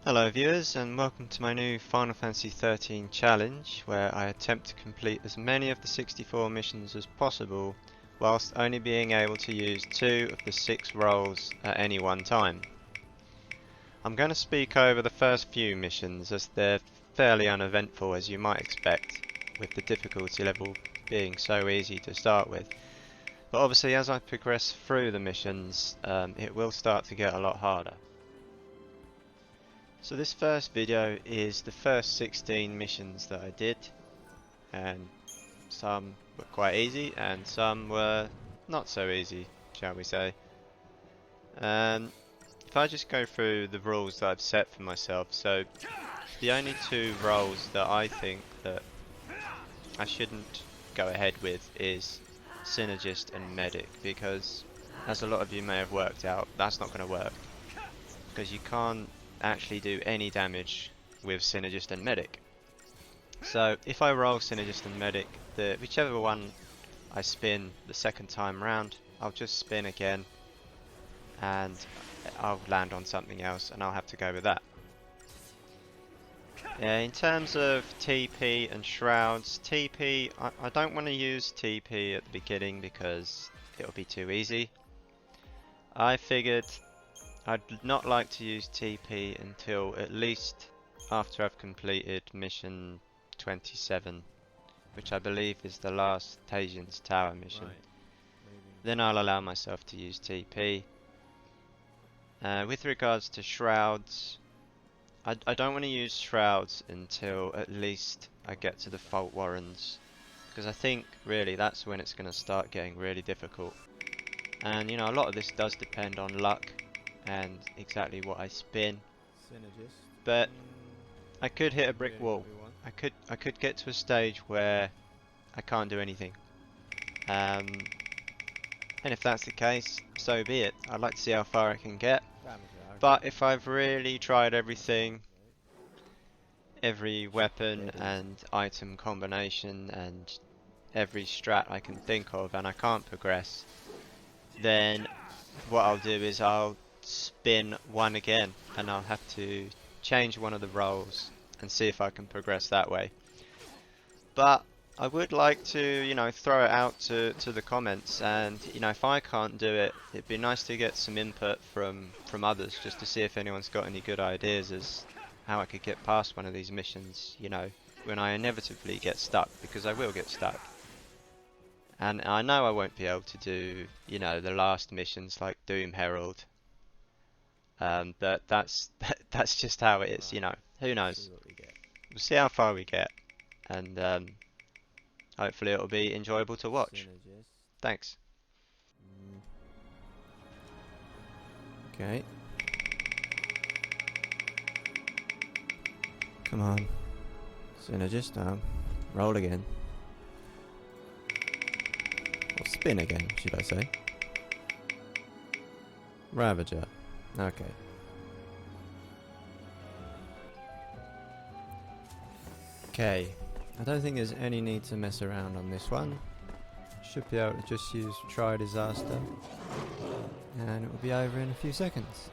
Hello viewers, and welcome to my new Final Fantasy XIII challenge where I attempt to complete as many of the 64 missions as possible whilst only being able to use 2 of the 6 roles at any one time. I'm going to speak over the first few missions as they're fairly uneventful, as you might expect, with the difficulty level being so easy to start with. But obviously as I progress through the missions, it will start to get a lot harder. So this first video is the first 16 missions that I did, and some were quite easy and some were not so easy, shall we say. If I just go through the rules that I've set for myself, so the only 2 roles that I think that I shouldn't go ahead with is Synergist and Medic, because as a lot of you may have worked out, that's not going to work, because you can't actually do any damage with Synergist and Medic. So if I roll Synergist and Medic, whichever one I spin the second time round, I'll just spin again and I'll land on something else and I'll have to go with that. In terms of TP and Shrouds, TP, I don't want to use TP at the beginning because it'll be too easy. I figured I'd not like to use TP until at least after I've completed mission 27, which I believe is the last Tasian's Tower mission. Right. Then I'll allow myself to use TP. With regards to Shrouds, I don't want to use Shrouds until at least I get to the Fault Warrens, because I think really that's when it's going to start getting really difficult. And you know, a lot of this does depend on luck and exactly what I spin, Synergist. but I could hit a brick Really wall. everyone. I could get to a stage where I can't do anything, and if that's the case, so be it. I'd like to see how far I can get, but if I've really tried everything, every weapon and item combination and every strat I can think of, and I can't progress, then what I'll do is I'll spin one again and I'll have to change one of the roles and see if I can progress that way. But I would like to, you know, throw it out to the comments, and you know, if I can't do it, it'd be nice to get some input from others, just to see if anyone's got any good ideas as how I could get past one of these missions, you know, when I inevitably get stuck, because I will get stuck. And I know I won't be able to do, you know, the last missions like Doom Herald. But that's just how it is, you know. Who knows? See what we get. We'll see how far we get, and hopefully it'll be enjoyable to watch. Synergist. Thanks. Okay. Come on. Synergist now. Roll again. Or spin again, should I say. Ravager. Okay. Okay. I don't think there's any need to mess around on this one. Should be able to just use Try Disaster. And it will be over in a few seconds.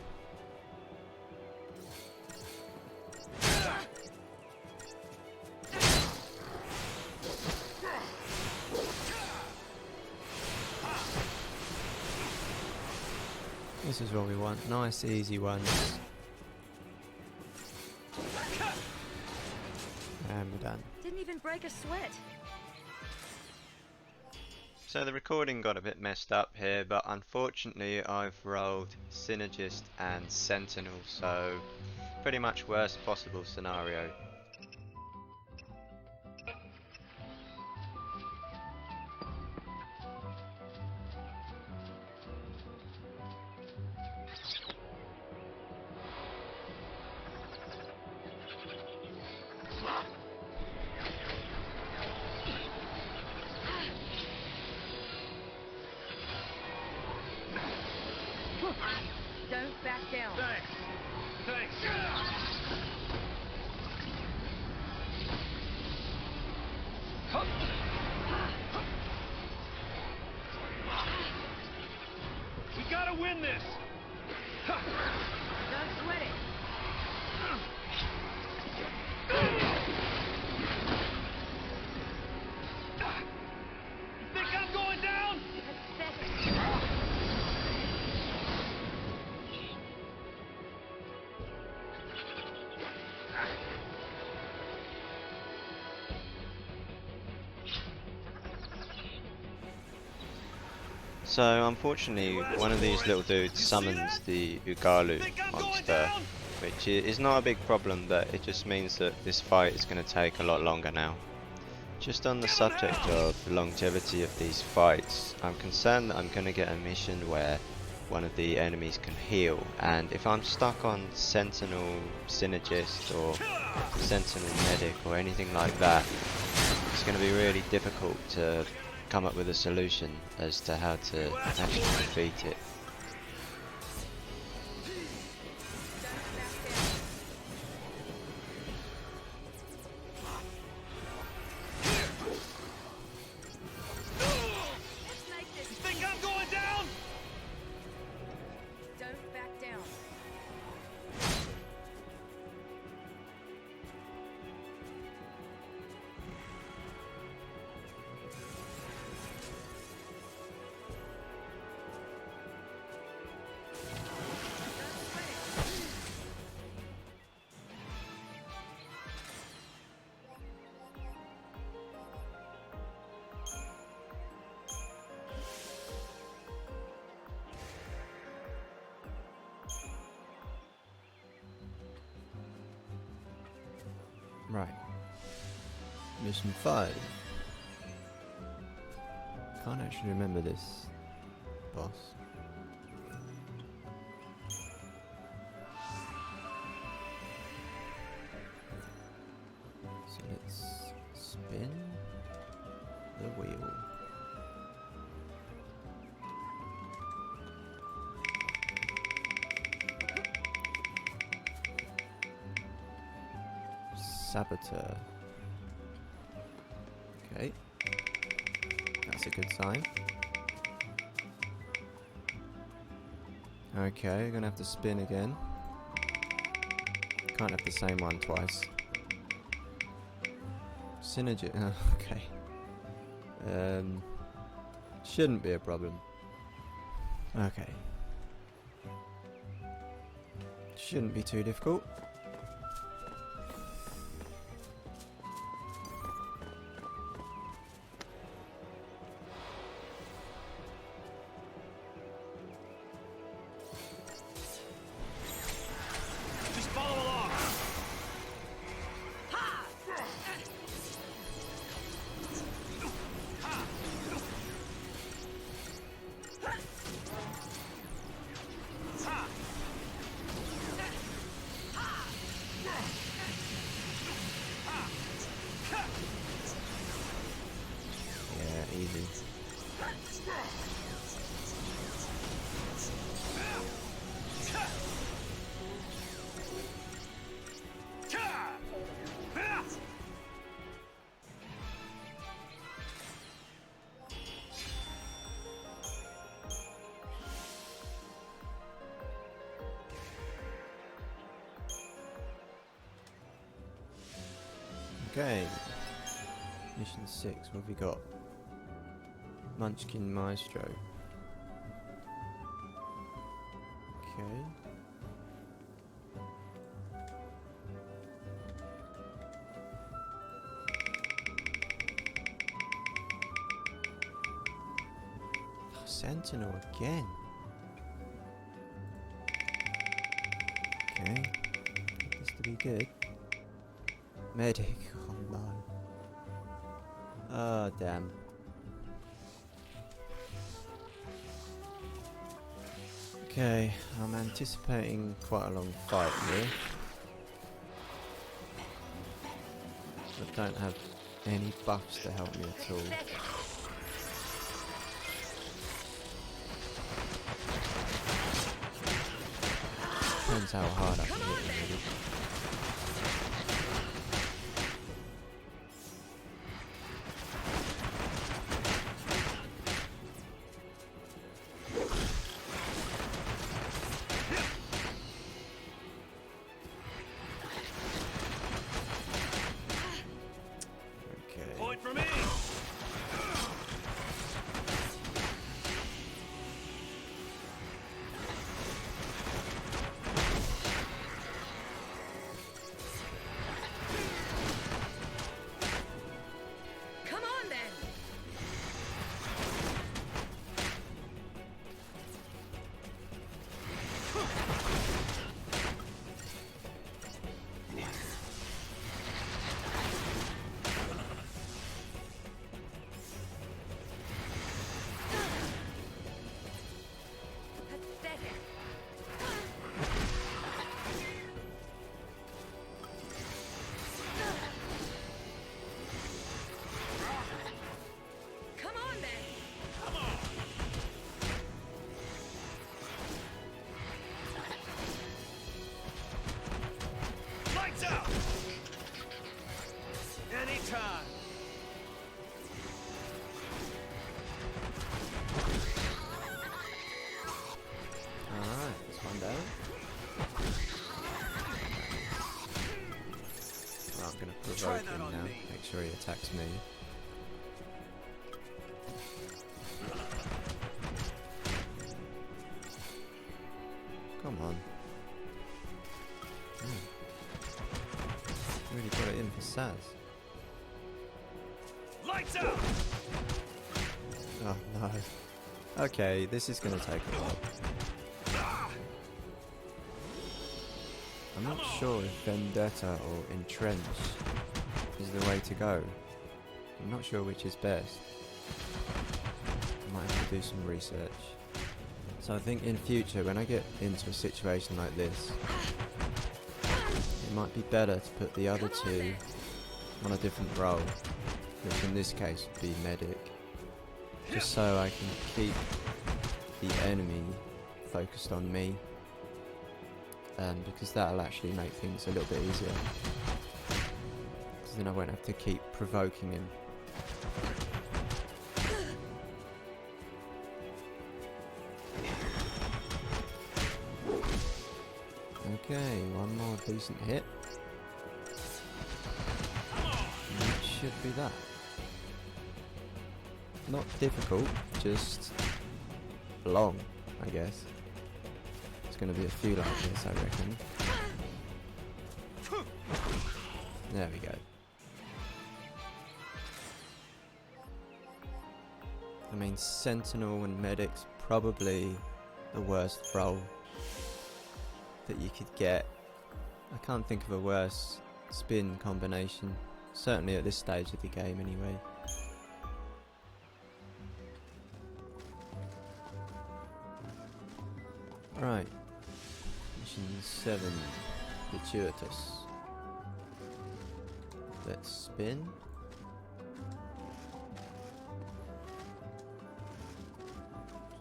This is what we want. Nice, easy ones. And we're done. Didn't even break a sweat. So the recording got a bit messed up here, but unfortunately I've rolled Synergist and Sentinel, so pretty much worst possible scenario. Don't back down. Thanks. We gotta win this. Don't sweat it. So unfortunately, one of these little dudes summons the Ugalu monster, which is not a big problem, but it just means that this fight is going to take a lot longer now. Just on the subject of the longevity of these fights, I'm concerned that I'm going to get a mission where one of the enemies can heal, and if I'm stuck on Sentinel Synergist or Sentinel Medic or anything like that, it's going to be really difficult to come up with a solution as to how to actually defeat it. Don't back down. Right. Mission 5. Can't actually remember this boss. So let's spin the wheel. Saboteur. Okay. That's a good sign. Okay, gonna have to spin again. Can't have the same one twice. Synergy. Okay. Shouldn't be a problem. Okay. Shouldn't be too difficult. Just follow along. Yeah, easy. Okay. Mission 6, what have we got? Munchkin Maestro. Okay. Sentinel again. Okay. This to be good. Medic. Oh no. Oh damn. Okay, I'm anticipating quite a long fight here. I don't have any buffs to help me at all. Depends how hard I can hit them really. Okay. Point for me. provoke that him on now. me. Make sure he attacks me. Come on. Really got it in for Saz. Lights out! Oh no. Okay, this is gonna take a while. I'm not sure if Vendetta or Entrench is the way to go. I'm not sure which is best. I might have to do some research. So I think in future, when I get into a situation like this, it might be better to put the other two on a different role, which in this case would be medic, just so I can keep the enemy focused on me, because that'll actually make things a little bit easier, because then I won't have to keep provoking him. Okay, one more decent hit. And it should be that. Not difficult, just long, I guess. There's going to be a few like this, I reckon. There we go. I mean, Sentinel and Medic's probably the worst role that you could get. I can't think of a worse spin combination, certainly at this stage of the game anyway. Right, mission 7, Gratuitous. Let's spin.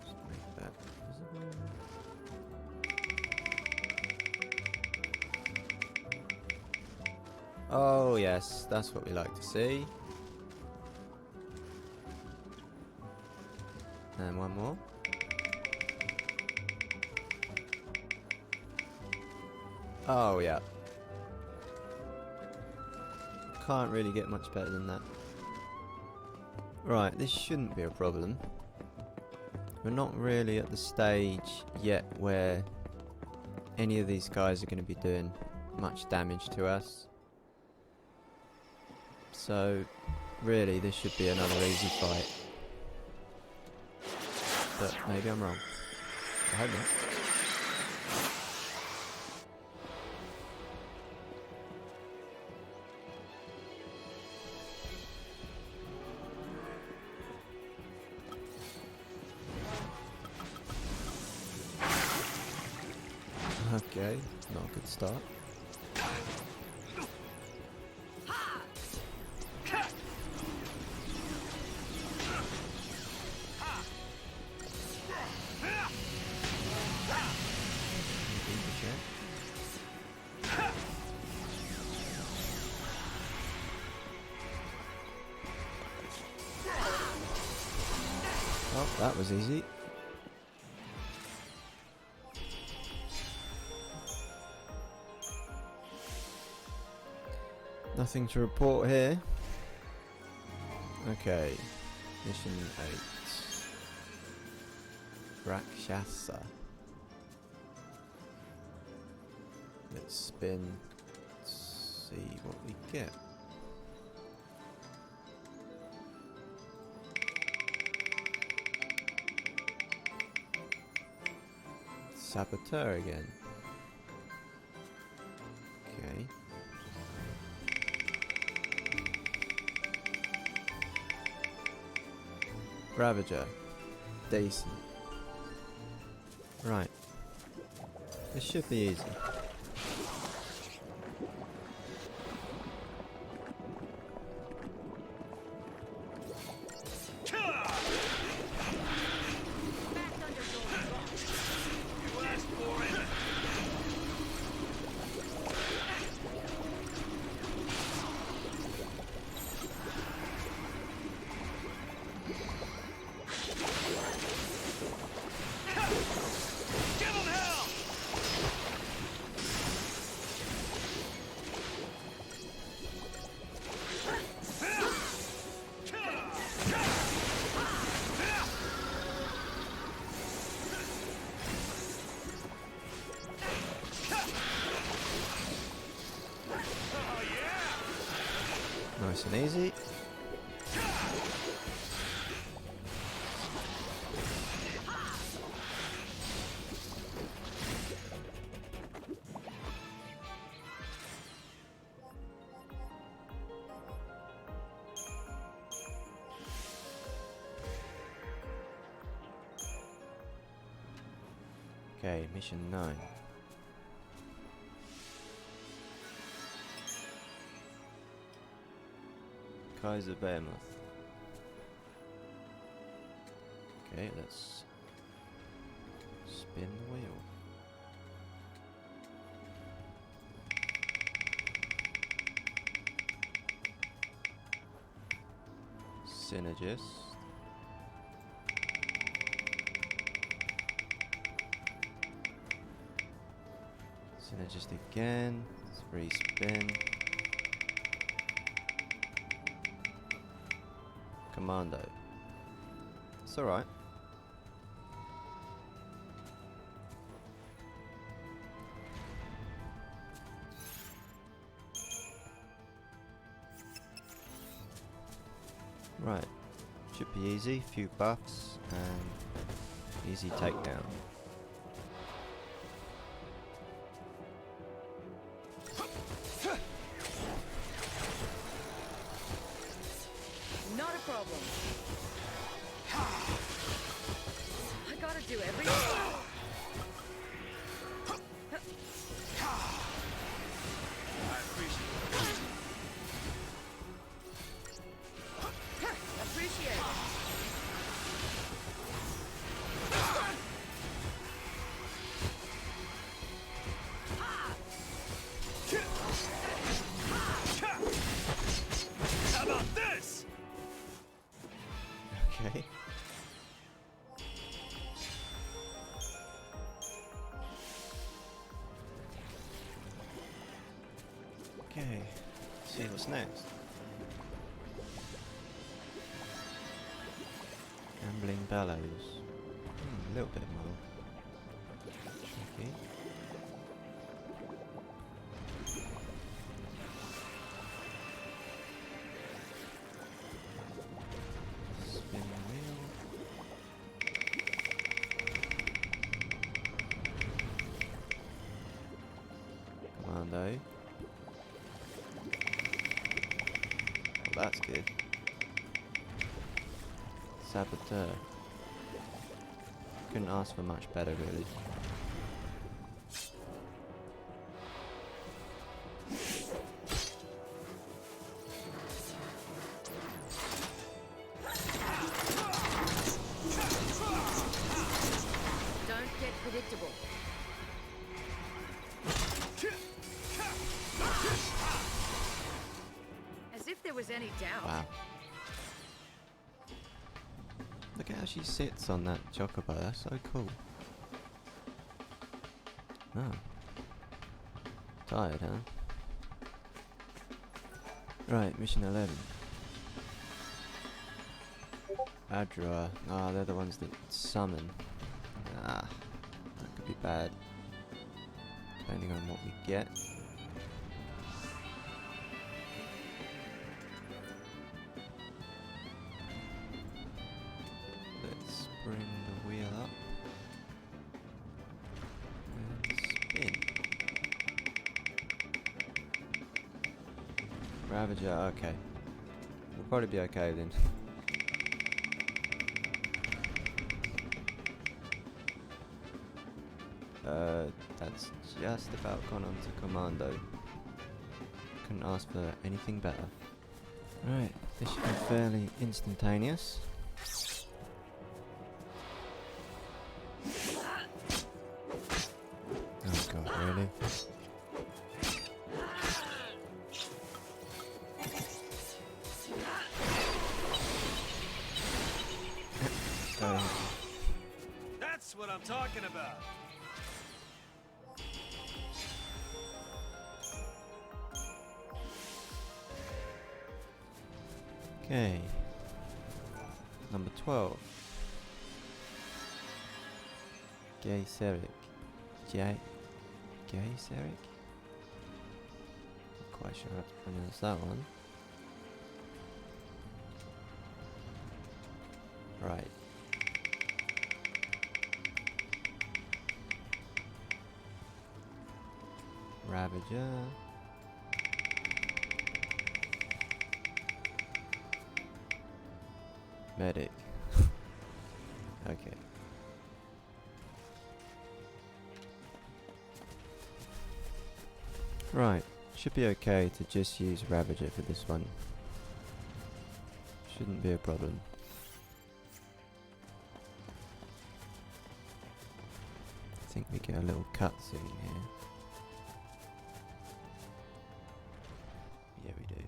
Just make that visible. Oh yes, that's what we like to see. And one more. Oh yeah. Can't really get much better than that. Right, this shouldn't be a problem. We're not really at the stage yet where any of these guys are going to be doing much damage to us. So, really, this should be another easy fight. But maybe I'm wrong. I hope not. Okay, not a good start. Oh, that was easy. Nothing to report here. Okay, mission 8. Rakshasa. Let's spin. Let's see what we get. Saboteur again. Okay. Ravager. Decent. Right. This should be easy. Nice and easy. Okay, mission 9. Kaiser Behemoth. Okay, let's spin the wheel. Synergist. Synergist again. Let's re-spin. Commando. It's alright. Right. Should be easy. Few buffs and easy takedown. Not a problem. I gotta do everything. I appreciate it. Appreciate it. How about this? Okay. Okay. See what's next. Gambling Bellows. A little bit more tricky. Spin the wheel. Commando. Well, that's good. Saboteur. Couldn't ask for much better, really. Don't get predictable. As if there was any doubt. Wow. Look at how she sits on that chocobo, that's so cool. Oh. Tired, huh? Right, mission 11. Adra. Ah, they're the ones that summon. Ah, that could be bad. Depending on what we get. Let's bring the wheel up. And spin. Ravager, okay. We'll probably be okay then. That's just about gone on to Commando. Couldn't ask for anything better. Right, this should be fairly instantaneous. Oh god, really? That's what I'm talking about. Okay. Number 12. Gayseric. Gayseric? Not quite sure how to pronounce that one. Right. Ravager. Medic. Okay. Right. Should be okay to just use Ravager for this one. Shouldn't be a problem. I think we get a little cutscene here. Yeah, we do.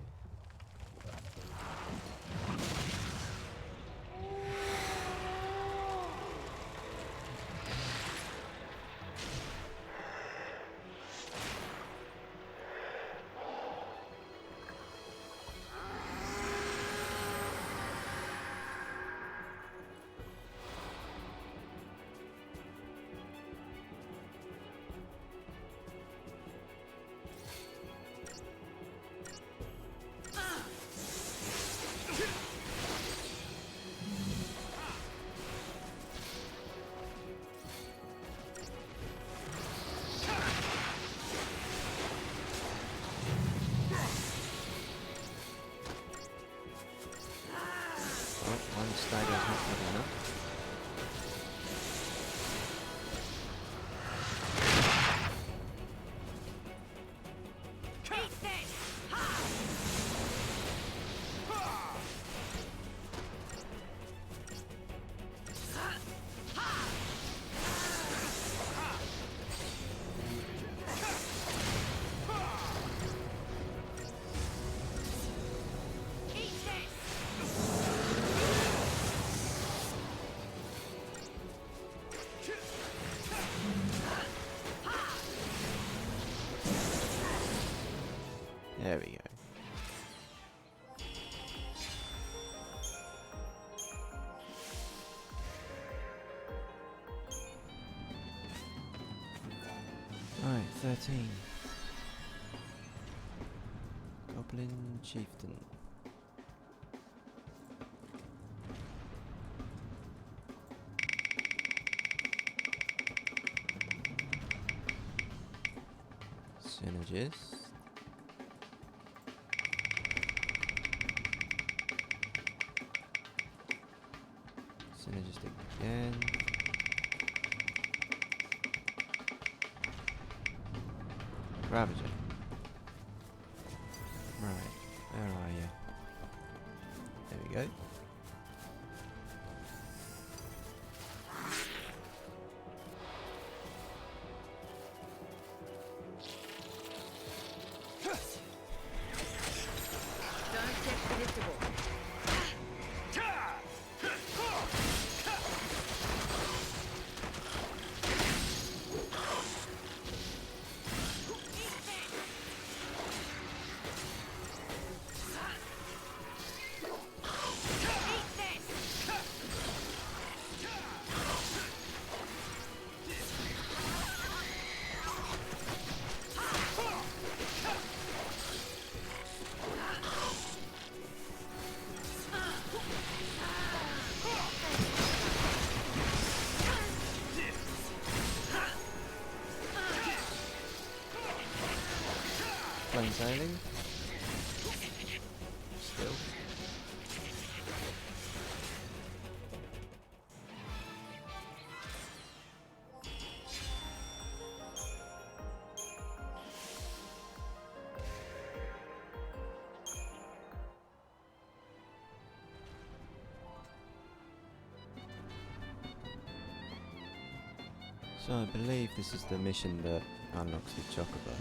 Oh, one stagger's not good enough. There we go. Right, 13. Goblin Chieftain. Synergist. Synergist again. Ravager. Right, where are you? There we go. Don't get predictable. Plain sailing. Still. So I believe this is the mission that unlocks the Chocobo.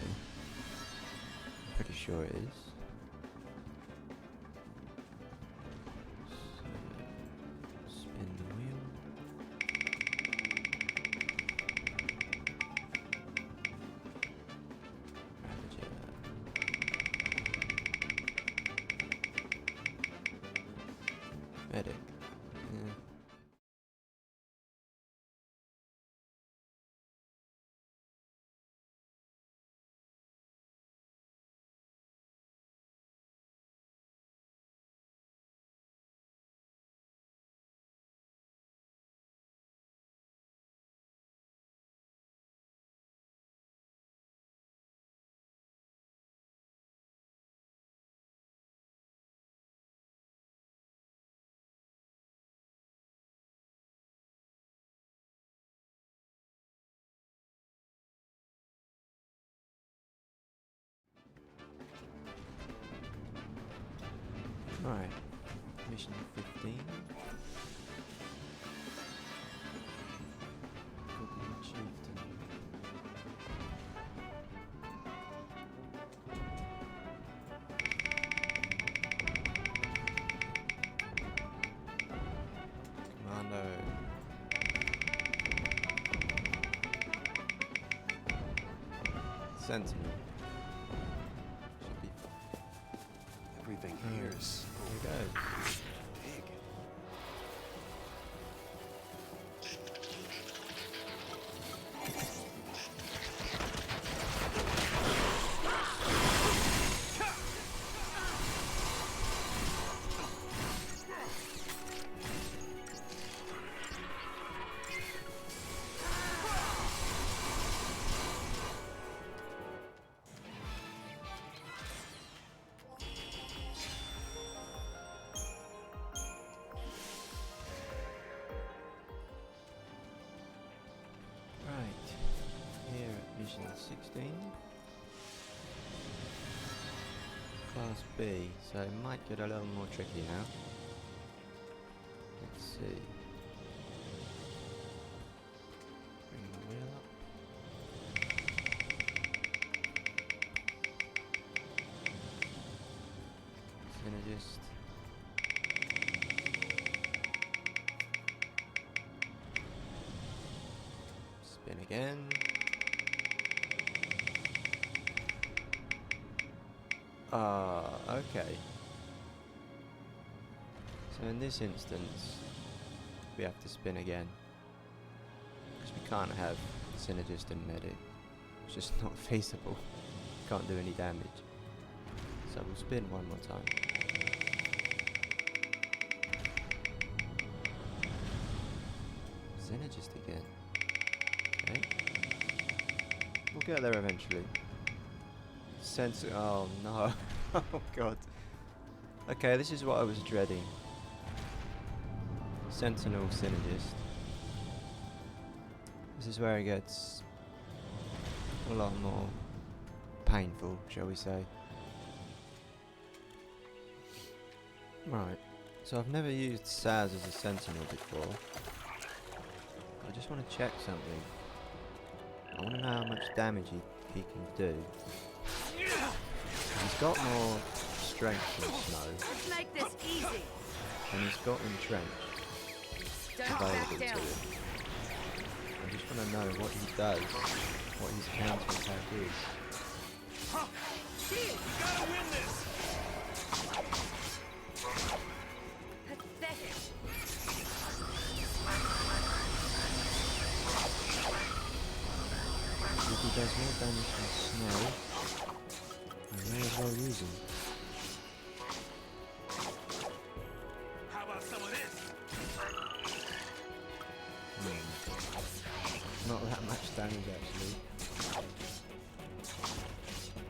Pretty sure it is. So, spin the wheel. Ravager. Medic. Yeah. Right, mission 15. Goblin Chieftain. Commando. Sentinel. Should be. Everything here is Here we go. big. Right, here at mission 16. Class B, so it might get a little more tricky now. Let's see. Bring the wheel up. Synergist. Spin again. Okay. So in this instance, we have to spin again. Because we can't have Synergist and Medic. It's just not feasible. Can't do any damage. So we'll spin one more time. Synergist again. Okay. We'll get there eventually. Oh no. Oh god. Okay, this is what I was dreading. Sentinel Synergist. This is where it gets a lot more painful, shall we say. Right, so I've never used Saz as a Sentinel before. I just want to check something. I want to know how much damage he can do. He's got more strength than Snow, Let's make this easy. and he's got Entrench Don't back available to down. him. I just want to know what he does, what his counter-attack is. Shield. You gotta win this! Pathetic. If he does more damage than Snow, I may as well use him. How about some of this? Not that much damage actually.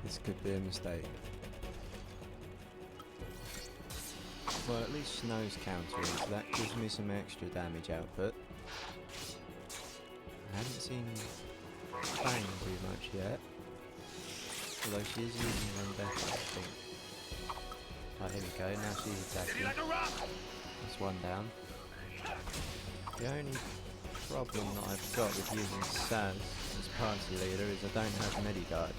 This could be a mistake. Well, at least Snow's countering, so that gives me some extra damage output. I haven't seen Fang do much yet. Although she is using Vendetta, I think. Oh, here we go, now she's Steady attacking. like a rock! That's one down. The only problem that I've got with using Saz as party leader is I don't have Mediguard.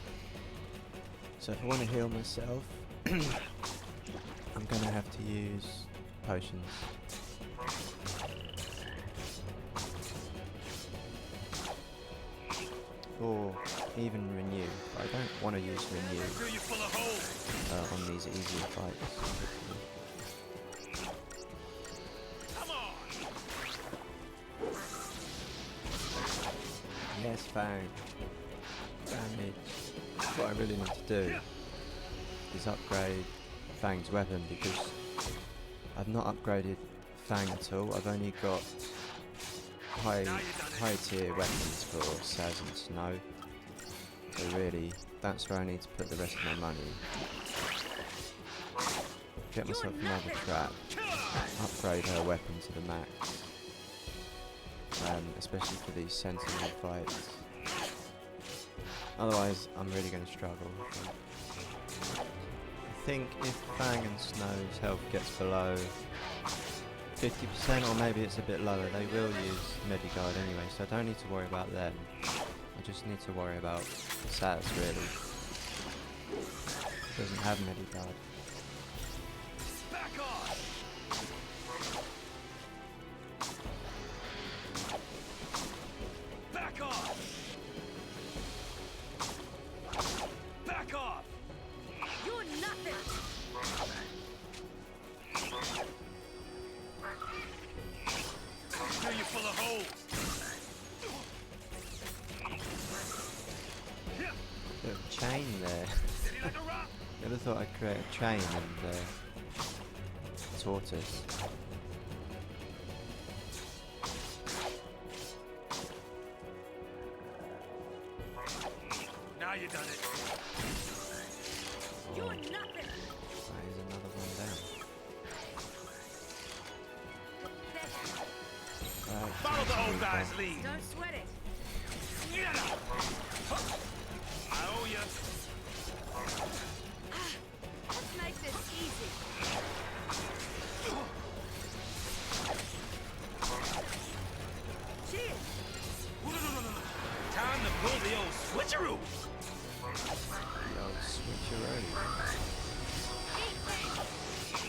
So if I want to heal myself, I'm going to have to use potions. Or even Renew. But I don't want to use Renew Feel you full of holes! on these easier fights. Come on! Yes, Fang. Damage. What I really need to do is upgrade Fang's weapon because I've not upgraded Fang at all. I've only got high tier weapons for Saz and Snow. So really, that's where I need to put the rest of my money. Get myself another trap. Upgrade her weapon to the max. Especially for these sentinel fights. Otherwise, I'm really going to struggle. I think if Fang and Snow's health gets below 50%, or maybe it's a bit lower, they will use Mediguard anyway, so I don't need to worry about them. I just need to worry about Saz, really. Doesn't have Mediguard. Back off! Back off! Back off! You're nothing. Fill you full of holes! Bit of a chain there. Steady like a rock! Never thought I'd create a chain and tortoise. Now you done it. You're nothing. There's another one down. Right, Follow the old move guy's on. lead. Don't sweat it. I owe you. Let's make this easy. Cheers. Time to pull the old switcheroo. The old switcheroo.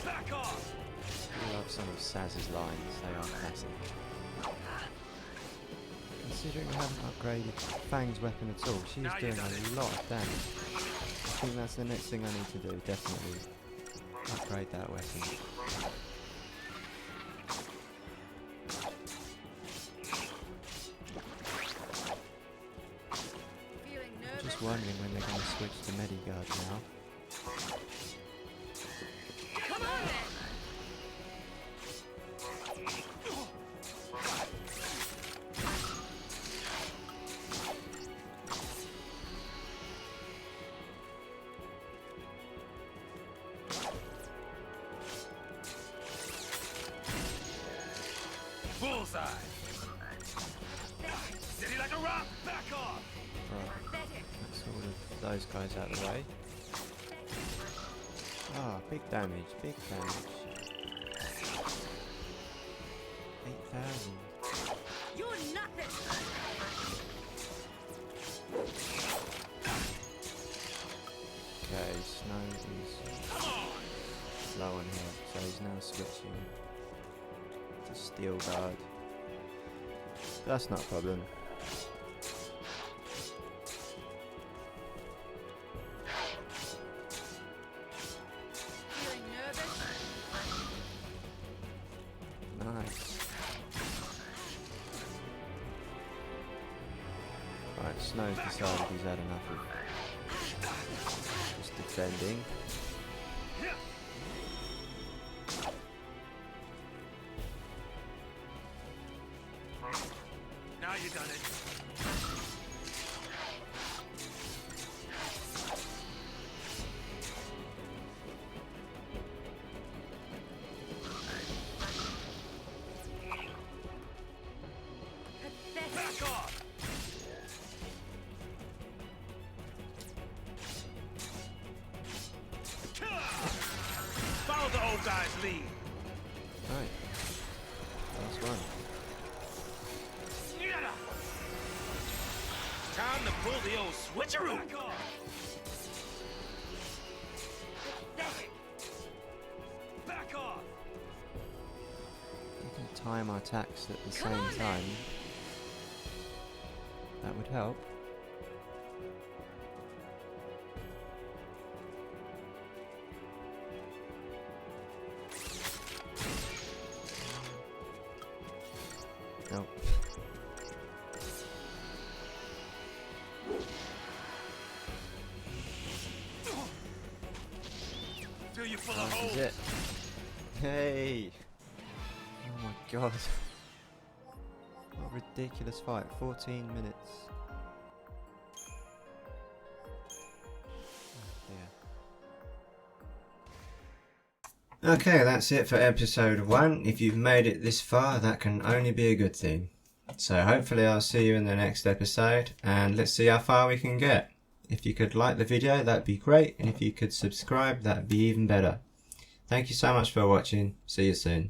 Back off. I love some of Saz's lines, they are classic. Considering I haven't upgraded Fang's weapon at all, she's Now you doing done it. a lot of damage. I think that's the next thing I need to do, definitely. Upgrade that weapon. Feeling I'm nervous? just wondering when they're going to switch to Mediguard now. Come on then. Bullseye. Steady like a rock. Back off. Right, Pathetic. that's all of those guys out of the way. Ah, big damage, big damage. 8,000. You're nothing. Okay, Snow is Come on. low on health, so he's now switching to Steel Guard. That's not a problem. Feeling nervous? Nice. Right, Snow's decided he's had enough of just defending. Now you done it. Pathetic. Back off. Follow the old guy's lead. Right. Last one. Time to pull the old switcheroo. Back off. Pathetic. Back off. We can time our attacks at the Come same on, then. time. That would help. Nope. Fill you full of This holes. is it. Hey! Oh my god. What a ridiculous fight. 14 minutes. Oh dear. Okay, that's it for episode 1. If you've made it this far, that can only be a good thing. So hopefully I'll see you in the next episode, and let's see how far we can get. If you could like the video, that'd be great, and if you could subscribe, that'd be even better. Thank you so much for watching. See you soon.